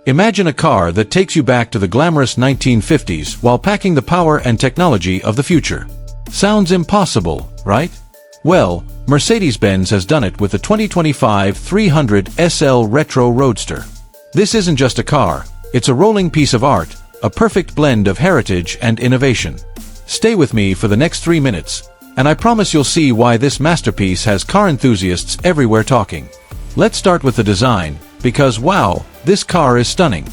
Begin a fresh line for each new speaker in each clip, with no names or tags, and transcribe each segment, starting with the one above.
Imagine a car that takes you back to the glamorous 1950s while packing the power and technology of the future. Sounds impossible, right? Well, Mercedes-Benz has done it with the 2025 300SL Retro Roadster. This isn't just a car, it's a rolling piece of art, a perfect blend of heritage and innovation. Stay with me for the next 3 minutes, and I promise you'll see why this masterpiece has car enthusiasts everywhere talking. Let's start with the design, because wow, this car is stunning.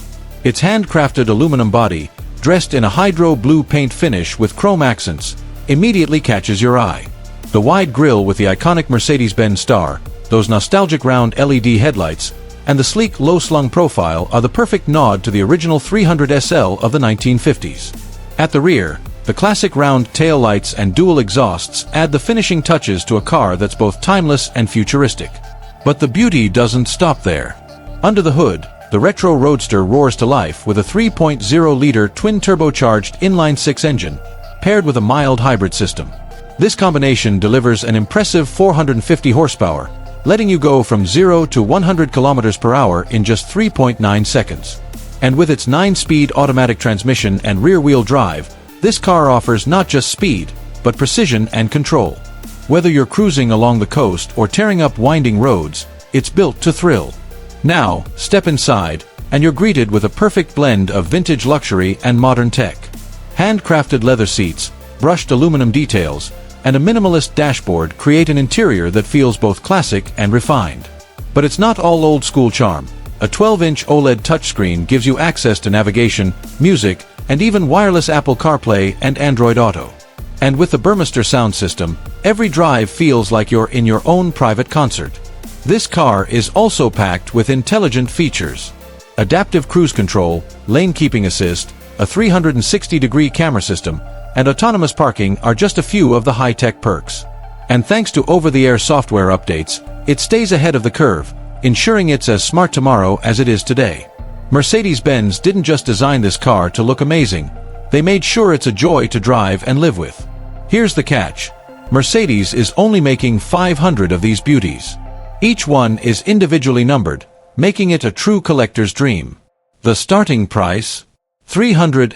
Its handcrafted aluminum body, dressed in a hydro blue paint finish with chrome accents, immediately catches your eye. The wide grille with the iconic Mercedes-Benz star, those nostalgic round LED headlights, and the sleek low-slung profile are the perfect nod to the original 300SL of the 1950s. At the rear, the classic round tail lights and dual exhausts add the finishing touches to a car that's both timeless and futuristic. But the beauty doesn't stop there. Under the hood, the Retro Roadster roars to life with a 3.0-liter twin-turbocharged inline-six engine, paired with a mild hybrid system. This combination delivers an impressive 450 horsepower, letting you go from 0 to 100 km per hour in just 3.9 seconds. And with its 9-speed automatic transmission and rear-wheel drive, this car offers not just speed, but precision and control. Whether you're cruising along the coast or tearing up winding roads, it's built to thrill. Now, step inside, and you're greeted with a perfect blend of vintage luxury and modern tech. Handcrafted leather seats, brushed aluminum details, and a minimalist dashboard create an interior that feels both classic and refined. But it's not all old-school charm. A 12-inch OLED touchscreen gives you access to navigation, music, and even wireless Apple CarPlay and Android Auto. And with the Burmester sound system, every drive feels like you're in your own private concert. This car is also packed with intelligent features. Adaptive cruise control, lane keeping assist, a 360-degree camera system, and autonomous parking are just a few of the high-tech perks. And thanks to over-the-air software updates, it stays ahead of the curve, ensuring it's as smart tomorrow as it is today. Mercedes-Benz didn't just design this car to look amazing, they made sure it's a joy to drive and live with. Here's the catch. Mercedes is only making 500 of these beauties. Each one is individually numbered, making it a true collector's dream. The starting price? $300